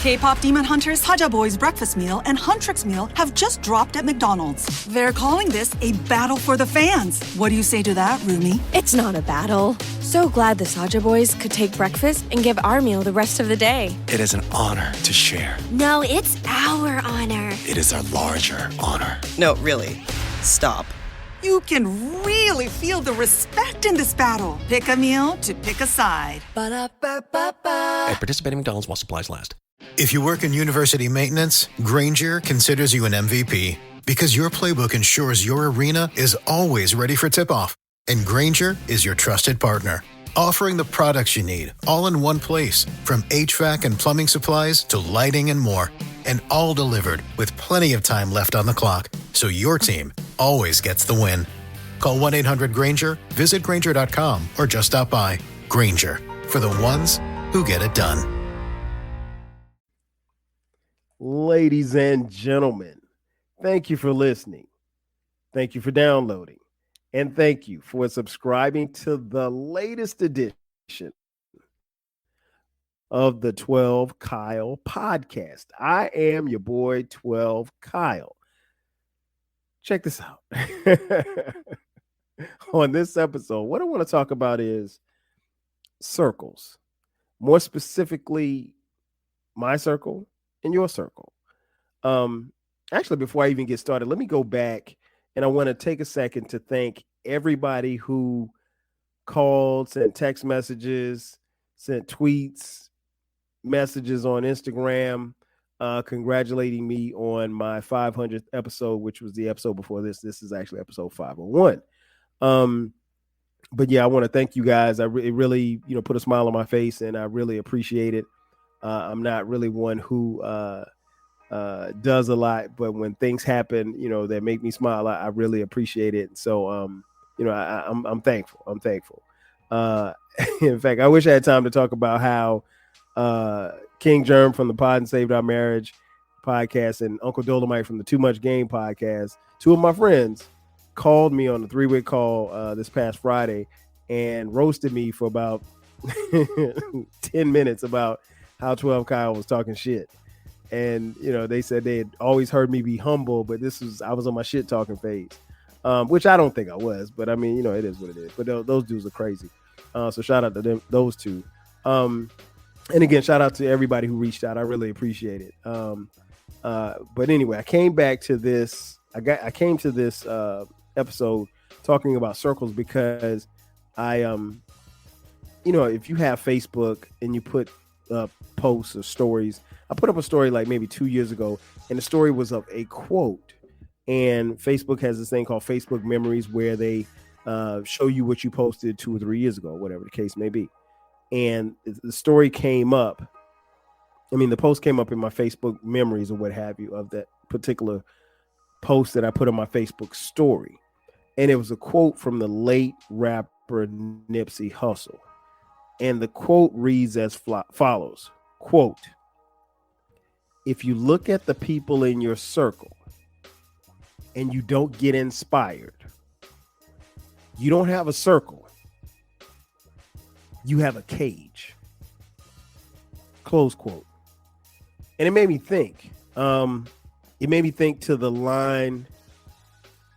K-pop Demon Hunters, Haja Boys Breakfast Meal and Huntrix Meal have just dropped at McDonald's. They're calling this a battle for the fans. What do you say to that, Rumi? It's not a battle. So glad the Saja Boys could take breakfast and give our meal the rest of the day. It is an honor to share. No, it's our honor. It is our larger honor. No, really. Stop. You can really feel the respect in this battle. Pick a meal to pick a side. Ba-da-ba-ba-ba. At participating McDonald's while supplies last. If you work in university maintenance, Granger considers you an MVP because your playbook ensures your arena is always ready for tip-off. And Granger is your trusted partner, offering the products you need all in one place, from HVAC and plumbing supplies to lighting and more, and all delivered with plenty of time left on the clock, so your team always gets the win. Call 1-800-GRANGER, visit Granger.com, or just stop by. Granger, for the ones who get it done. Ladies and gentlemen, thank you for listening. Thank you for downloading. And thank you for subscribing to the latest edition of the 12 Kyle podcast. I am your boy, 12 Kyle. Check this out. On this episode, what I want to talk about is circles. More specifically, my circle and your circle. Actually, before I even get started, let me go back. And I want to take a second to thank everybody who called, sent text messages, sent tweets, messages on Instagram, congratulating me on my 500th episode, which was the episode before this. This is actually episode 501. But yeah, I want to thank you guys. It really, put a smile on my face, and I really appreciate it. I'm not really one who does a lot, but when things happen, that make me smile, I really appreciate it. So, I'm thankful. I'm thankful. In fact, I wish I had time to talk about how King Germ from the Pod and Saved Our Marriage podcast and Uncle Dolomite from the Too Much Game podcast, two of my friends, called me on a 3-way call this past Friday and roasted me for about 10 minutes about how 12 Kyle was talking shit. And, they said they had always heard me be humble, but I was on my shit talking phase, which I don't think I was, but I mean, it is what it is. But those dudes are crazy. So shout out to them, those two. And again, shout out to everybody who reached out. I really appreciate it. But anyway, I came back to this. I came to this episode talking about circles because I, if you have Facebook and you put posts or stories, I put up a story like maybe 2 years ago, and the story was of a quote. And Facebook has this thing called Facebook Memories where they show you what you posted 2 or 3 years ago, whatever the case may be. And the story came up. I mean, the post came up in my Facebook memories or what have you of that particular post that I put on my Facebook story. And it was a quote from the late rapper Nipsey Hussle. And the quote reads as follows, quote, "If you look at the people in your circle and you don't get inspired, you don't have a circle. You have a cage." Close quote. And it made me think. It made me think to the line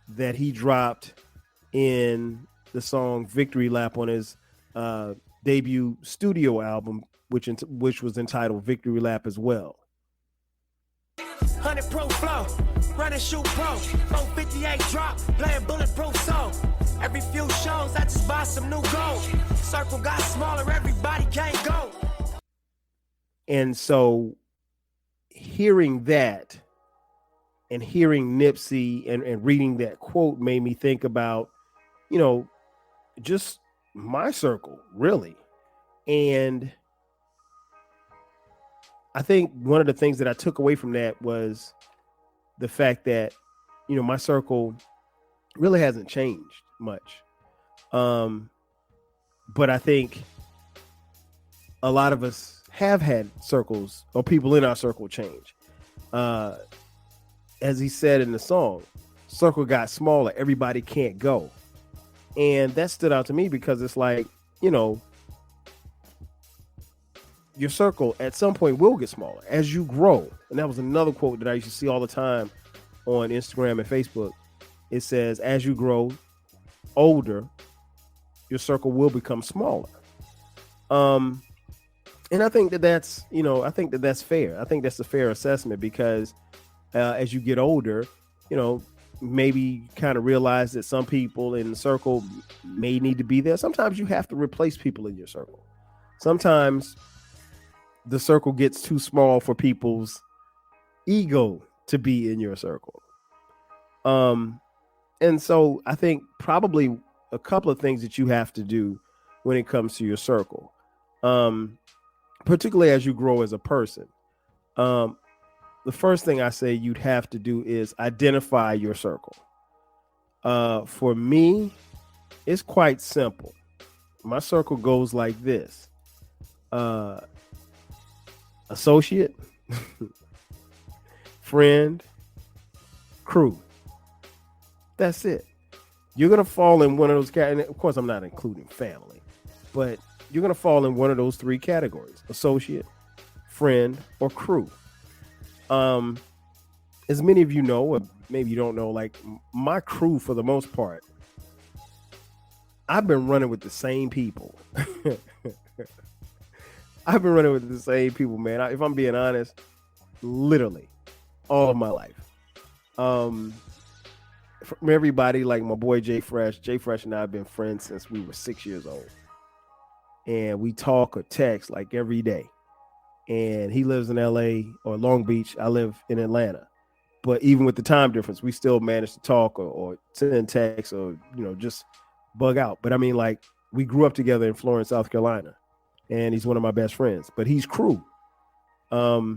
that he dropped in the song Victory Lap on his debut studio album, which was entitled Victory Lap as well. 100 pro flow, run and shoot pro, 458 drop, playing bulletproof song. Every few shows, I just buy some new gold. Circle got smaller, everybody can't go. And so hearing that and hearing Nipsey and reading that quote made me think about, just my circle, really. And I think one of the things that I took away from that was the fact that, my circle really hasn't changed much. But I think a lot of us have had circles or people in our circle change. As he said in the song, circle got smaller, everybody can't go. And that stood out to me because it's like, your circle at some point will get smaller as you grow. And that was another quote that I used to see all the time on Instagram and Facebook. It says, as you grow older, your circle will become smaller. And I think that's fair. I think that's a fair assessment because as you get older, maybe kind of realize that some people in the circle may need to be there. Sometimes you have to replace people in your circle. Sometimes the circle gets too small for people's ego to be in your circle. And so I think probably a couple of things that you have to do when it comes to your circle, particularly as you grow as a person. The first thing I say you'd have to do is identify your circle. For me, it's quite simple. My circle goes like this. Associate, friend, crew. That's it. You're going to fall in one of those categories. Of course, I'm not including family, but you're going to fall in one of those three categories: associate, friend, or crew. As many of you know, or maybe you don't know, like my crew, for the most part, I've been running with the same people. I've been running with the same people, man. If I'm being honest, literally all of my life. From everybody, like my boy Jay Fresh and I have been friends since we were 6 years old. And we talk or text like every day. And he lives in LA or Long Beach. I live in Atlanta. But even with the time difference, we still manage to talk or send texts or, just bug out. But I mean, like, we grew up together in Florence, South Carolina. And he's one of my best friends. But he's crew. I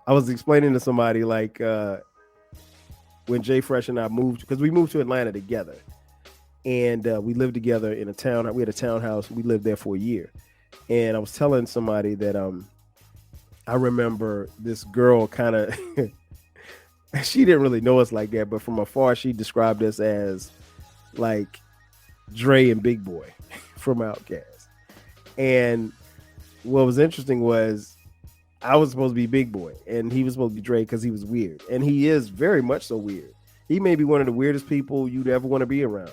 was explaining to somebody, like, when Jay Fresh and I moved, because we moved to Atlanta together. And we lived together in a town. We had a townhouse. We lived there for a year. And I was telling somebody that I remember this girl kind of, she didn't really know us like that, but from afar, she described us as like Dre and Big Boy from Outkast. And what was interesting was I was supposed to be Big Boy and he was supposed to be Dre because he was weird. And he is very much so weird. He may be one of the weirdest people you'd ever want to be around,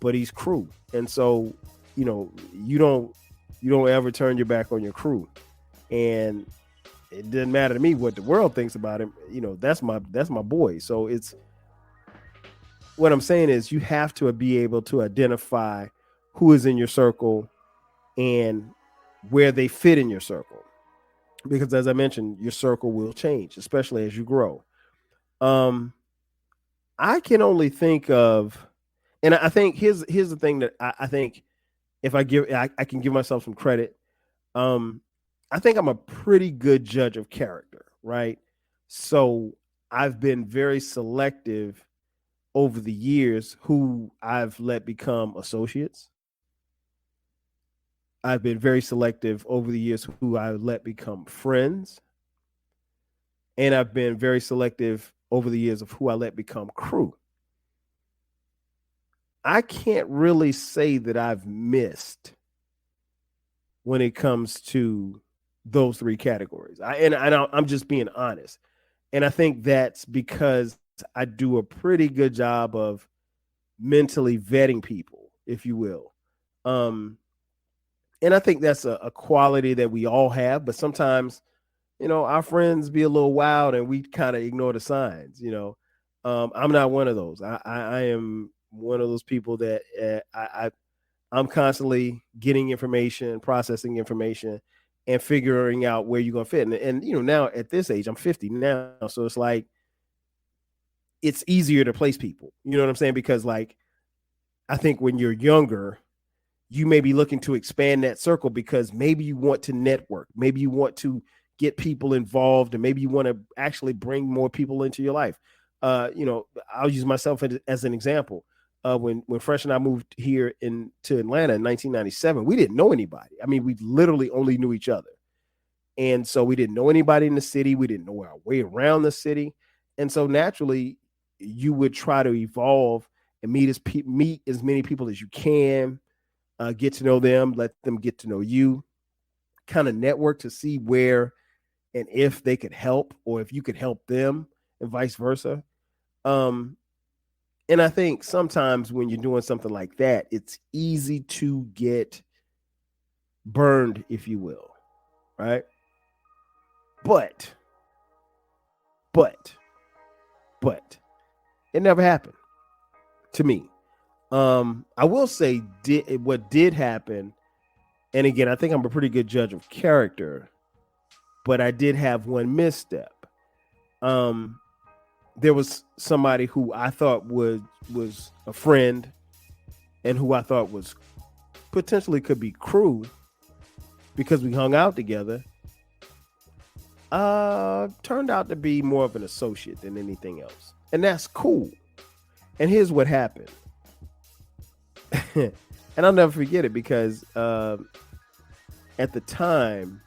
but he's crew. And so, you don't ever turn your back on your crew. And it didn't matter to me what the world thinks about him. That's my boy. So it's, what I'm saying is you have to be able to identify who is in your circle and where they fit in your circle. Because as I mentioned, your circle will change, especially as you grow. I can only think of, and I think here's the thing that I think if I can give myself some credit. I think I'm a pretty good judge of character, right? So I've been very selective over the years who I've let become associates. I've been very selective over the years who I let become friends. And I've been very selective over the years of who I let become crew. I can't really say that I've missed when it comes to those three categories. I'm just being honest. And I think that's because I do a pretty good job of mentally vetting people, if you will. And I think that's a quality that we all have, but sometimes, our friends be a little wild and we kind of ignore the signs, I'm not one of those. I am one of those people that I'm constantly getting information, processing information, and figuring out where you're going to fit. And now at this age, I'm 50 now. So it's like, it's easier to place people. You know what I'm saying? Because like, I think when you're younger, you may be looking to expand that circle because maybe you want to network. Maybe you want to get people involved and maybe you want to actually bring more people into your life. I'll use myself as an example. When Fresh and I moved here to Atlanta in 1997, we didn't know anybody. I mean, we literally only knew each other. And so we didn't know anybody in the city. We didn't know our way around the city. And so naturally, you would try to evolve and meet as many people as you can, get to know them, let them get to know you. kind of network to see where and if they could help, or if you could help them, and vice versa. And I think sometimes when you're doing something like that, it's easy to get burned, if you will, right? But it never happened to me. I will say what did happen, and again, I think I'm a pretty good judge of character, but I did have one misstep. There was somebody who I thought was a friend and who I thought was potentially could be crew because we hung out together. Turned out to be more of an associate than anything else. And that's cool. And here's what happened. And I'll never forget it because at the time,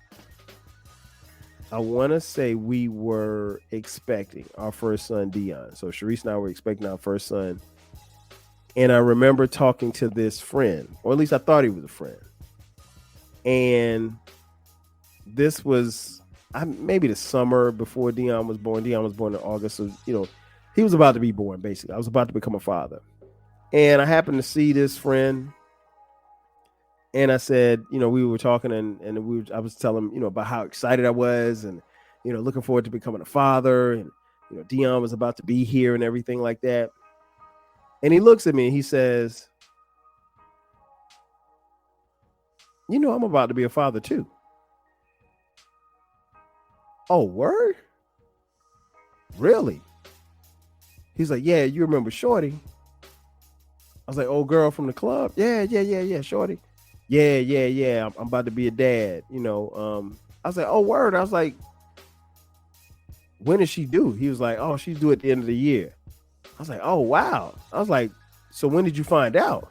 I want to say we were expecting our first son, Dion. So Sharice and I were expecting our first son. And I remember talking to this friend, or at least I thought he was a friend. And this was maybe the summer before Dion was born. Dion was born in August. So, he was about to be born, basically. I was about to become a father. And I happened to see this friend. And I said, we were talking and I was telling him, about how excited I was and, looking forward to becoming a father. And, Dion was about to be here and everything like that. And he looks at me and he says, I'm about to be a father too. Oh, word? Really? He's like, yeah, you remember Shorty? I was like, old girl from the club? Yeah, Shorty. Yeah. I'm about to be a dad, I was like, oh, word. I was like, when is she due? He was like, oh, she's due at the end of the year. I was like, oh, wow. I was like, so when did you find out?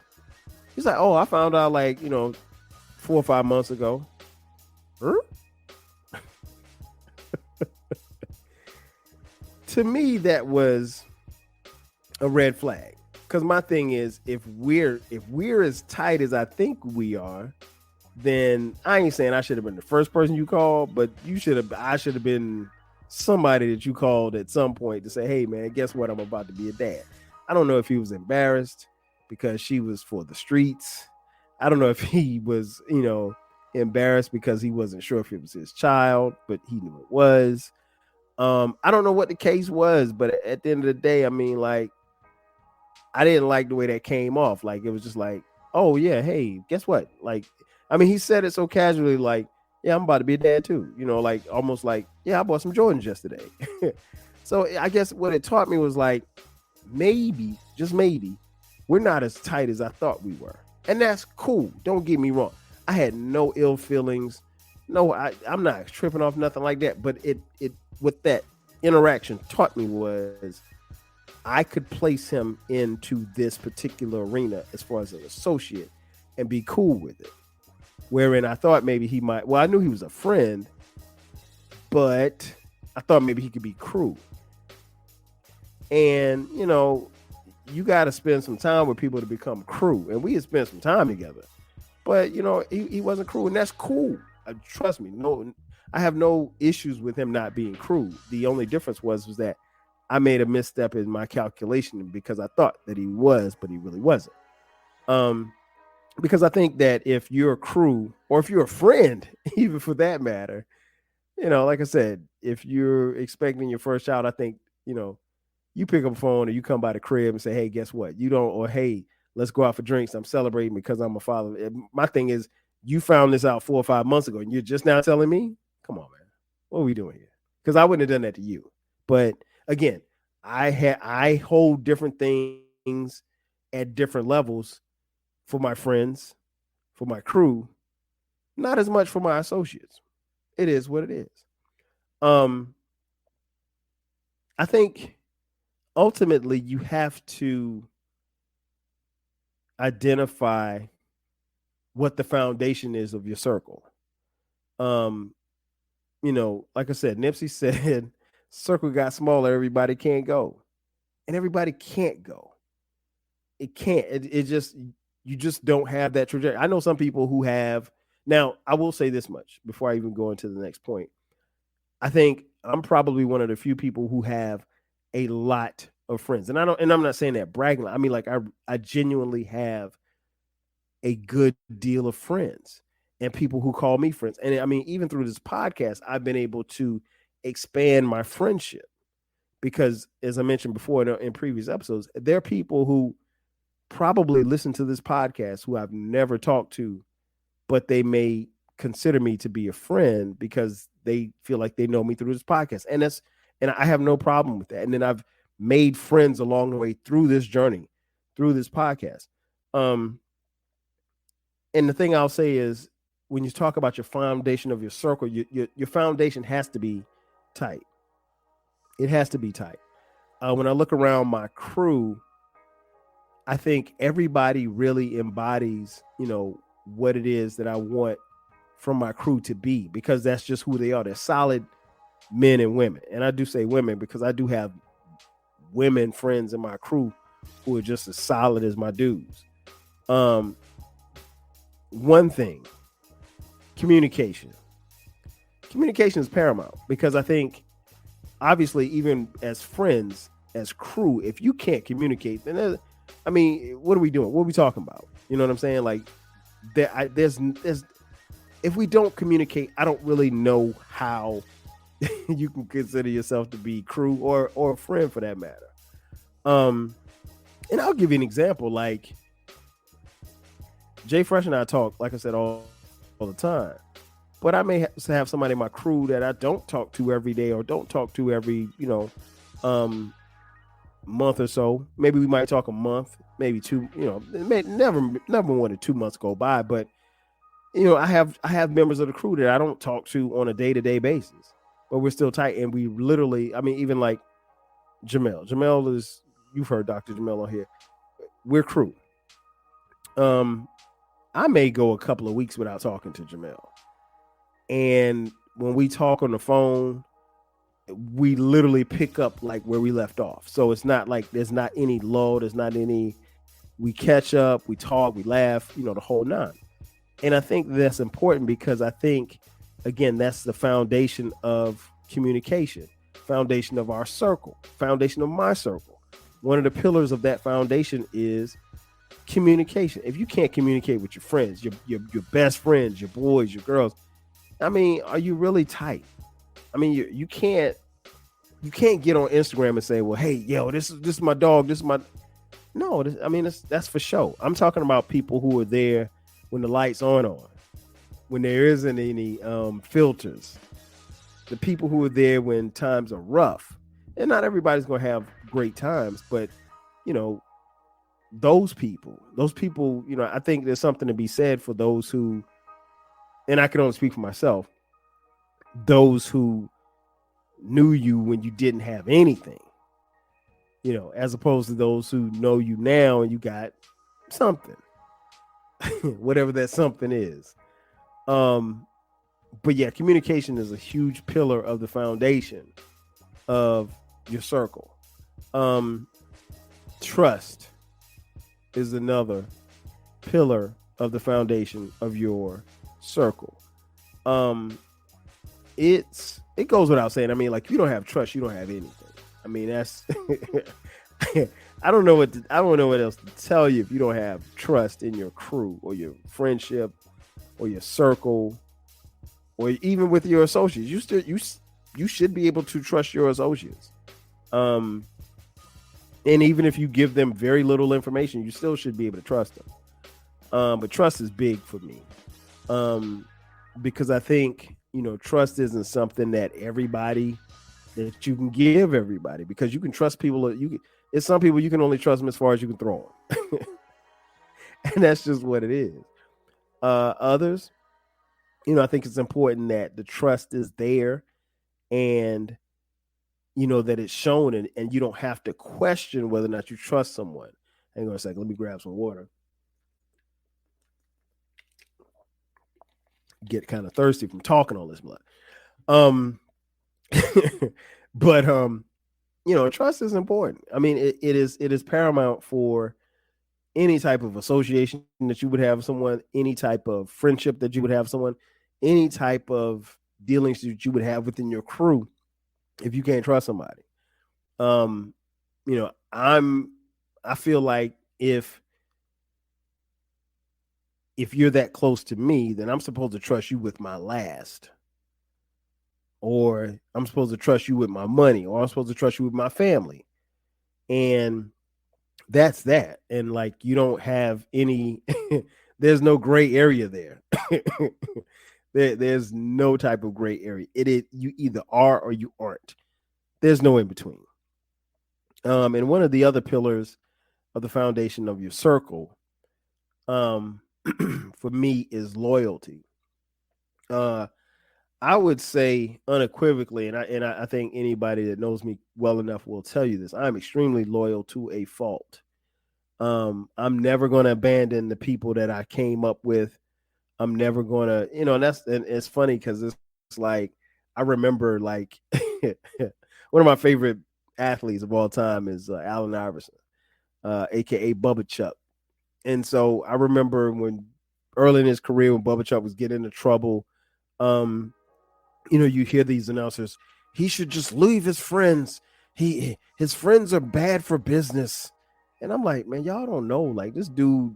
He's like, oh, I found out 4 or 5 months ago. Huh? To me, that was a red flag. Because my thing is, if we're as tight as I think we are, then I ain't saying I should have been the first person you called, but I should have been somebody that you called at some point to say, hey man, guess what? I'm about to be a dad. I don't know if he was embarrassed because she was for the streets. I don't know if he was, embarrassed because he wasn't sure if it was his child, but he knew it was. I don't know what the case was, but at the end of the day, I mean, I didn't like the way that came off. It was just like, oh yeah, hey, guess what? He said it so casually, yeah, I'm about to be a dad too. Almost like, yeah, I bought some Jordans yesterday. So I guess what it taught me was maybe, just maybe, we're not as tight as I thought we were. And that's cool. Don't get me wrong. I had no ill feelings. No, I'm not tripping off nothing like that. But it what that interaction taught me was I could place him into this particular arena as far as an associate and be cool with it. Wherein I thought maybe he might, I knew he was a friend, but I thought maybe he could be crew. And, you got to spend some time with people to become crew. And we had spent some time together. But, he wasn't crew, and that's cool. Trust me, no, I have no issues with him not being crew. The only difference was that I made a misstep in my calculation because I thought that he was, but he really wasn't. Because I think that if you're a crew or if you're a friend, even for that matter, like I said, if you're expecting your first child, I think, you pick up a phone or you come by the crib and say, hey, guess what? You don't, or hey, let's go out for drinks. I'm celebrating because I'm a father. My thing is, you found this out 4 or 5 months ago and you're just now telling me? Come on, man. What are we doing here? Because I wouldn't have done that to you. But again, I hold different things at different levels for my friends, for my crew, not as much for my associates. It is what it is. I think ultimately you have to identify what the foundation is of your circle. Like I said, Nipsey said, circle got smaller, everybody can't go. And everybody can't go. It can't. It just, you just don't have that trajectory. I know some people who have Now, I will say this much before I even go into the next point. I think I'm probably one of the few people who have a lot of friends. And I'm not saying that bragging. I mean, like I genuinely have a good deal of friends and people who call me friends. And I mean, even through this podcast, I've been able to expand my friendship because, as I mentioned before in previous episodes, there are people who probably listen to this podcast who I've never talked to, but they may consider me to be a friend because they feel like they know me through this podcast. And I have no problem with that. And then I've made friends along the way through this journey, through this podcast. And the thing I'll say is, when you talk about your foundation of your circle, your foundation has to be tight. It has to be tight. When I look around my crew, I think everybody really embodies, what it is that I want from my crew to be, because that's just who they are. They're solid men and women. And I do say women because I do have women friends in my crew who are just as solid as my dudes. One thing, communication is paramount, because I think obviously even as friends, as crew, if you can't communicate, then what are we doing? What are we talking about? You know what I'm saying? Like there's if we don't communicate, I don't really know how you can consider yourself to be crew or a friend for that matter. And I'll give you an example. Like Jay Fresh and I talk, like I said, all the time. But I may have somebody in my crew that I don't talk to every day or don't talk to every, month or so. Maybe we might talk a month, maybe two, never more than 2 months go by. But, I have members of the crew that I don't talk to on a day-to-day basis, but we're still tight. And we literally, even like Jamel is, you've heard Dr. Jamel on here. We're crew. I may go a couple of weeks without talking to Jamel. And when we talk on the phone, we literally pick up like where we left off. So it's not like there's not any lull. There's not any, we catch up, we talk, we laugh, the whole nine. And I think that's important because I think, again, that's the foundation of communication, foundation of our circle, foundation of my circle. One of the pillars of that foundation is communication. If you can't communicate with your friends, your best friends, your boys, your girls, are you really tight? You can't get on Instagram and say, well, hey, yo, this is my dog. This is my, no, that's for show. I'm talking about people who are there when the lights aren't on, when there isn't any filters, the people who are there when times are rough. And not everybody's going to have great times, but those people, I think there's something to be said for those who, and I can only speak for myself, those who knew you when you didn't have anything, as opposed to those who know you now and you got something, whatever that something is. But yeah, communication is a huge pillar of the foundation of your circle. Trust is another pillar of the foundation of your circle. It goes without saying. Like, if you don't have trust, you don't have anything. That's I don't know what else to tell you if you don't have trust in your crew or your friendship or your circle or even with your associates. You should be able to trust your associates. And even if you give them very little information, you still should be able to trust them. But trust is big for me. Because I think, trust isn't something that you can give everybody, because you can trust people. It's some people you can only trust them as far as you can throw them. And that's just what it is. Others, I think it's important that the trust is there and, that it's shown and you don't have to question whether or not you trust someone. Hang on a second. Let me grab some water. Get kind of thirsty from talking all this blood. But trust is important. It is paramount for any type of association that you would have with someone, any type of friendship that you would have with someone, any type of dealings that you would have within your crew, if you can't trust somebody. You know, I feel like if you're that close to me, then I'm supposed to trust you with my last, or I'm supposed to trust you with my money, or I'm supposed to trust you with my family. And that's that. And like, you don't have any, there's no gray area there. There's no type of gray area. You either are or you aren't. There's no in between. And one of the other pillars of the foundation of your circle, for me, is loyalty. I would say unequivocally, and I think anybody that knows me well enough will tell you this, I'm extremely loyal to a fault. I'm never going to abandon the people that I came up with. I'm never going to, you know, and it's funny because it's like, I remember like one of my favorite athletes of all time is Allen Iverson, aka Bubba Chuck. And so I remember when early in his career, when Bubba Chuck was getting into trouble, you know, you hear these announcers, he should just leave his friends. His friends are bad for business. And I'm like, man, y'all don't know. Like, this dude,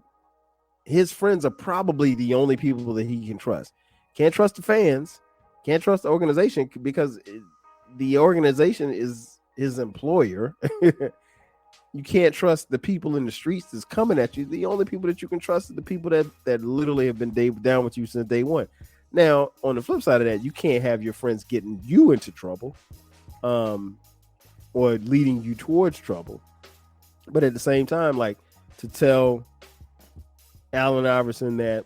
his friends are probably the only people that he can trust. Can't trust the fans. Can't trust the organization because the organization is his employer. You can't trust the people in the streets that's coming at you. The only people that you can trust are the people that literally have been down with you since day one. Now, on the flip side of that, you can't have your friends getting you into trouble, or leading you towards trouble. But at the same time, like, to tell Allen Iverson that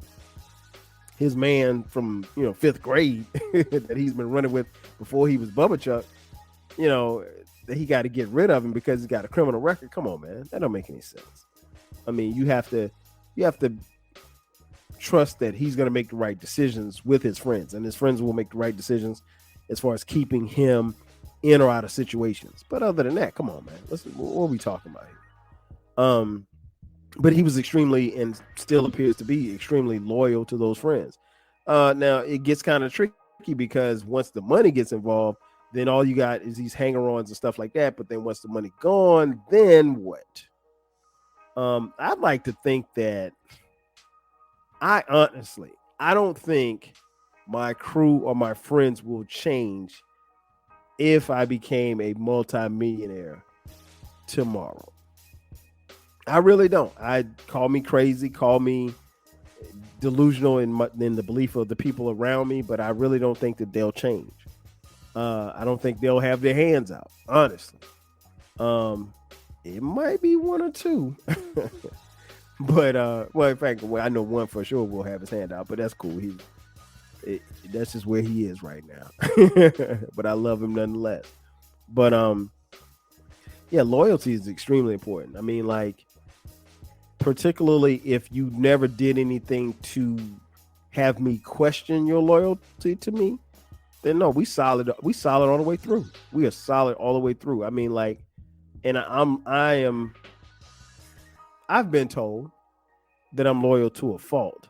his man from, you know, 5th grade that he's been running with before he was Bubba Chuck, you know, that he got to get rid of him because he's got a criminal record. Come on, man. That don't make any sense. I mean, you have to trust that he's going to make the right decisions with his friends, and his friends will make the right decisions as far as keeping him in or out of situations. But other than that, come on, man. What are we talking about here? But he was extremely, and still appears to be extremely, loyal to those friends. Now it gets kind of tricky because once the money gets involved, then all you got is these hanger-ons and stuff like that. But then once the money gone, then what? I'd like to think that I don't think my crew or my friends will change if I became a multimillionaire tomorrow. I really don't. Call me crazy, call me delusional in the belief of the people around me, but I really don't think that they'll change. I don't think they'll have their hands out, honestly. It might be one or two. But well, in fact, I know one for sure will have his hand out, but that's cool. That's just where he is right now. But I love him nonetheless. But yeah, loyalty is extremely important. I mean, like, particularly if you never did anything to have me question your loyalty to me, then no, we solid all the way through. We are solid all the way through. I mean, like, and I've been told that I'm loyal to a fault,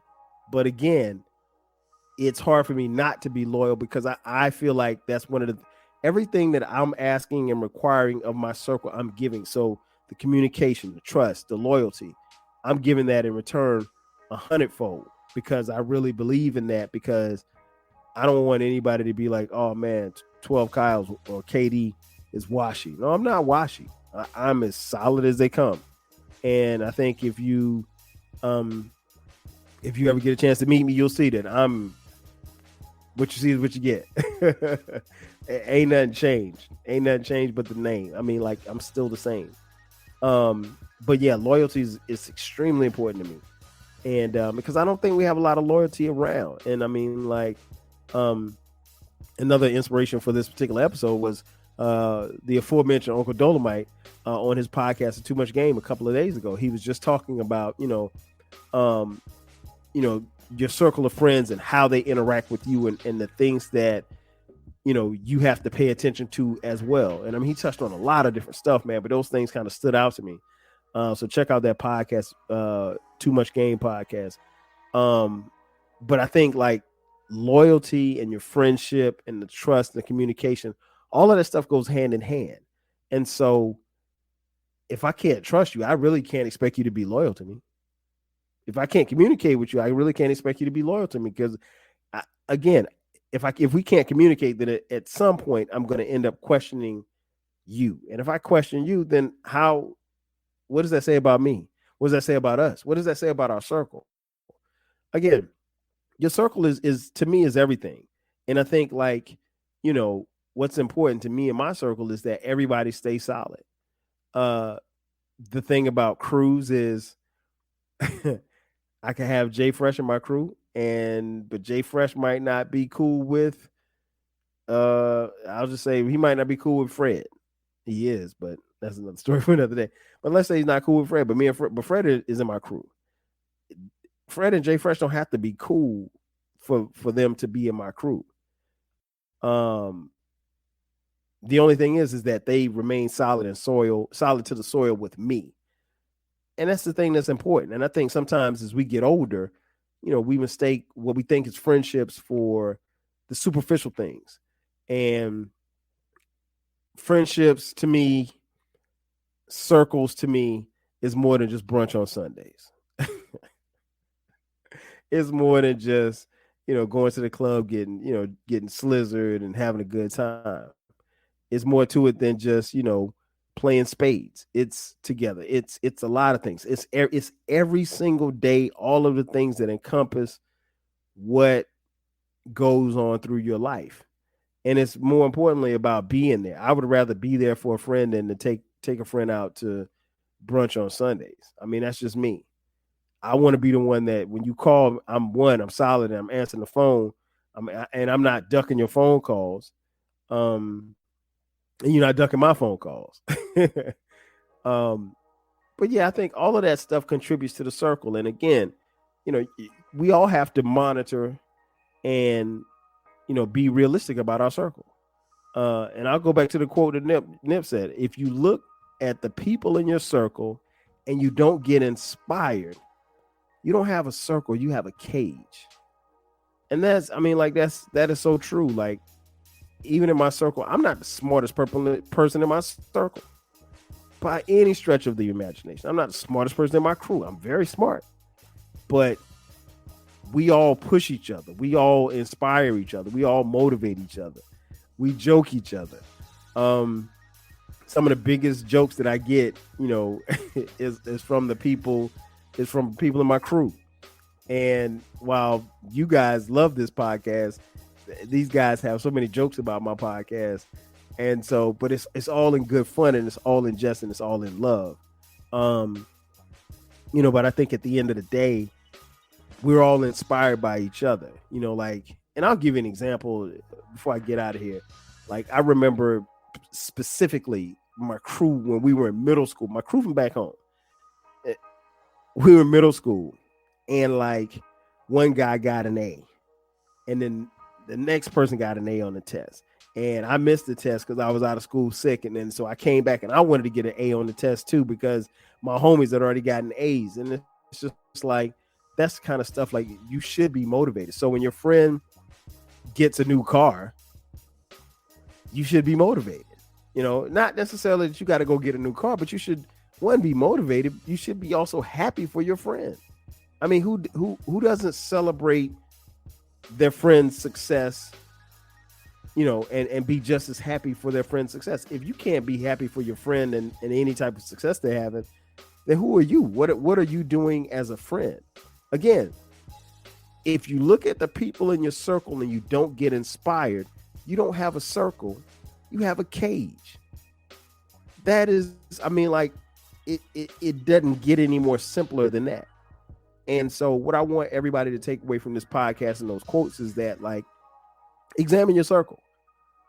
but again, it's hard for me not to be loyal because I feel like that's one of everything that I'm asking and requiring of my circle, I'm giving. So the communication, the trust, the loyalty, I'm giving that in return 100-fold because I really believe in that, because I don't want anybody to be like, oh man, 12 Kyles or KD is washy. No, I'm not washy. I'm as solid as they come. And I think if you ever get a chance to meet me, you'll see that I'm what you see is what you get. Ain't nothing changed. Ain't nothing changed but the name. I mean, like, I'm still the same. But yeah, loyalty is extremely important to me. And because I don't think we have a lot of loyalty around. And I mean, like, another inspiration for this particular episode was the aforementioned Uncle Dolomite on his podcast, Too Much Game, a couple of days ago. He was just talking about, your circle of friends and how they interact with you and the things that, you have to pay attention to as well. And I mean, he touched on a lot of different stuff, man, but those things kind of stood out to me. So check out that podcast, Too Much Game podcast. But I think like loyalty and your friendship and the trust and the communication, all of that stuff goes hand in hand. And so if I can't trust you, I really can't expect you to be loyal to me. If I can't communicate with you, I really can't expect you to be loyal to me, because again, if we can't communicate, then at some point I'm going to end up questioning you. And if I question you, then what does that say about me? What does that say about us? What does that say about our circle? Again, your circle is to me is everything. And I think like, what's important to me in my circle is that everybody stays solid. The thing about crews is I can have Jay Fresh in my crew, but Jay Fresh might not be cool with I'll just say he might not be cool with Fred. He is, but that's another story for another day. But let's say he's not cool with Fred, but Fred is in my crew. Fred and Jay Fresh don't have to be cool for them to be in my crew. The only thing is that they remain solid to the soil with me. And that's the thing that's important. And I think sometimes as we get older, we mistake what we think is friendships for the superficial things. And friendships to me, circles to me, is more than just brunch on Sundays. It's more than just, going to the club, getting slizzard and having a good time. It's more to it than just, playing spades. It's together. It's a lot of things. It's every single day, all of the things that encompass what goes on through your life. And it's more importantly about being there. I would rather be there for a friend than to take a friend out to brunch on Sundays. I mean, that's just me. I want to be the one that when you call, I'm solid and I'm answering the phone. I'm not ducking your phone calls. And you're not ducking my phone calls. But yeah, I think all of that stuff contributes to the circle. And again, we all have to monitor and, be realistic about our circle. And I'll go back to the quote that Nip said, if you look at the people in your circle and you don't get inspired, you don't have a circle, you have a cage. And that is so true. Like, even in my circle, I'm not the smartest person in my circle by any stretch of the imagination. I'm not the smartest person in my crew. I'm very smart, but we all push each other. We all inspire each other. We all motivate each other. We joke each other. Some of the biggest jokes that I get, is from people in my crew. And while you guys love this podcast, these guys have so many jokes about my podcast. And so, but it's all in good fun, and it's all in jest, and it's all in love. But I think at the end of the day, we're all inspired by each other, and I'll give you an example before I get out of here. Like, I remember specifically my crew when we were in middle school, my crew from back home. We were in middle school, and like one guy got an A, and then the next person got an A on the test. And I missed the test because I was out of school sick. And then so I came back and I wanted to get an A on the test too, because my homies had already gotten A's. And it's just like, that's the kind of stuff, like, you should be motivated. So when your friend gets a new car, you should be motivated. Not necessarily that you got to go get a new car, but you should, one, be motivated. You should be also happy for your friend. I mean, who doesn't celebrate their friend's success, and be just as happy for their friend's success? If you can't be happy for your friend and any type of success they're having, then who are you? What are you doing as a friend? Again, if you look at the people in your circle and you don't get inspired, you don't have a circle, you have a cage. That is, it doesn't get any more simpler than that. And so what I want everybody to take away from this podcast and those quotes is that, like, examine your circle.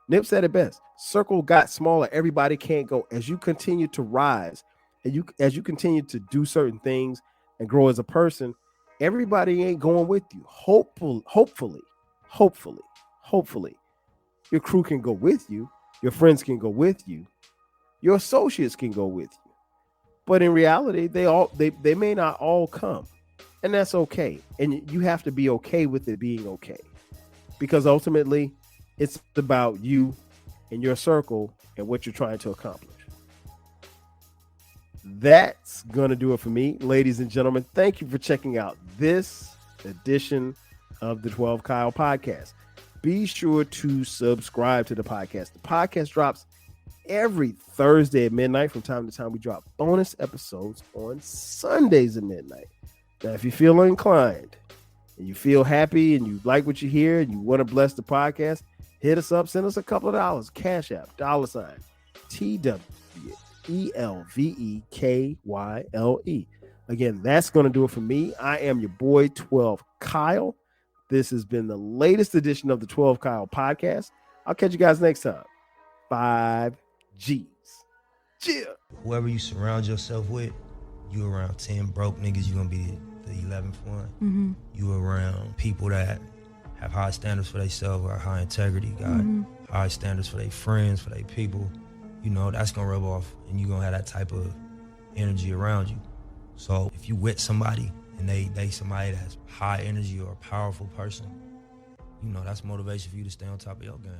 Nip said it best. Circle got smaller. Everybody can't go. As you continue to rise and as you continue to do certain things and grow as a person, everybody ain't going with you. Hopefully, your crew can go with you. Your friends can go with you. Your associates can go with you. But in reality, they may not all come. And that's okay. And you have to be okay with it being okay. Because ultimately, it's about you and your circle and what you're trying to accomplish. That's going to do it for me. Ladies and gentlemen, thank you for checking out this edition of the 12 Kyle podcast. Be sure to subscribe to the podcast. The podcast drops every Thursday at midnight. From time to time, we drop bonus episodes on Sundays at midnight. Now, if you feel inclined and you feel happy and you like what you hear and you want to bless the podcast, hit us up. Send us a couple of dollars. Cash App, $ TWELVEKYLE. Again, that's going to do it for me. I am your boy, 12 Kyle. This has been the latest edition of the 12 Kyle podcast. I'll catch you guys next time. 5 G's. Cheers. Whoever you surround yourself with, you around 10 broke niggas, you're going to be the 11th one. Mm-hmm. You around people that have high standards for themselves, or high integrity, got high standards for their friends, for their people. You know, that's going to rub off, and you're going to have that type of energy around you. So if you with somebody, and they somebody that's high energy or a powerful person, you know, that's motivation for you to stay on top of your game.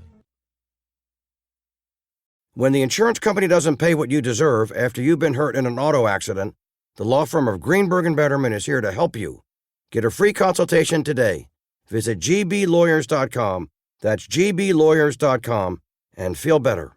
When the insurance company doesn't pay what you deserve after you've been hurt in an auto accident, the law firm of Greenberg & Betterman is here to help you. Get a free consultation today. Visit gblawyers.com. That's gblawyers.com, and feel better.